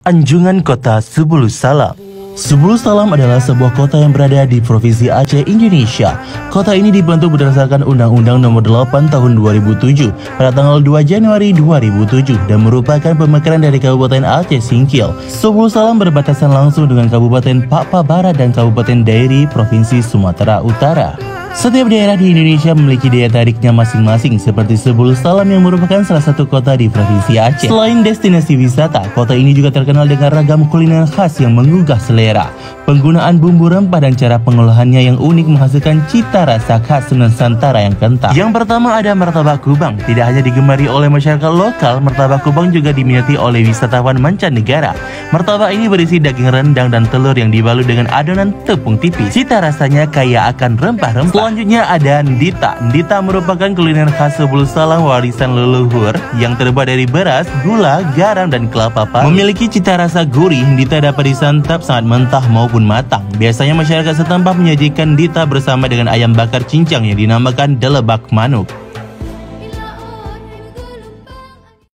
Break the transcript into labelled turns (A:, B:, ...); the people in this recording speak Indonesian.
A: Anjungan Kota Sebulu Salam. Sebulu Salam adalah sebuah kota yang berada di Provinsi Aceh, Indonesia. Kota ini dibentuk berdasarkan Undang-Undang Nomor 8 Tahun 2007 pada tanggal 2 Januari 2007 dan merupakan pemekaran dari Kabupaten Aceh Singkil. Sebulu Salam berbatasan langsung dengan Kabupaten Pakpa Barat dan Kabupaten Dairi, Provinsi Sumatera Utara. Setiap daerah di Indonesia memiliki daya tariknya masing-masing, seperti Sebulu Salam yang merupakan salah satu kota di Provinsi Aceh. Selain destinasi wisata, kota ini juga terkenal dengan ragam kuliner khas yang menggugah selera. Penggunaan bumbu rempah dan cara pengolahannya yang unik menghasilkan cita rasa khas Nusantara yang kental. Yang pertama ada martabak kubang. Tidak hanya digemari oleh masyarakat lokal, martabak kubang juga diminati oleh wisatawan mancanegara. Martabak ini berisi daging rendang dan telur yang dibalut dengan adonan tepung tipis. Cita rasanya kaya akan rempah-rempah. Selanjutnya ada ndita. Ndita merupakan kuliner khas Sebulu Salam warisan leluhur yang terbuat dari beras, gula, garam, dan kelapa parut. Memiliki cita rasa gurih, ndita dapat disantap sangat mentah maupun matang. Biasanya masyarakat setempat menyajikan ndita bersama dengan ayam bakar cincang yang dinamakan delebak manuk.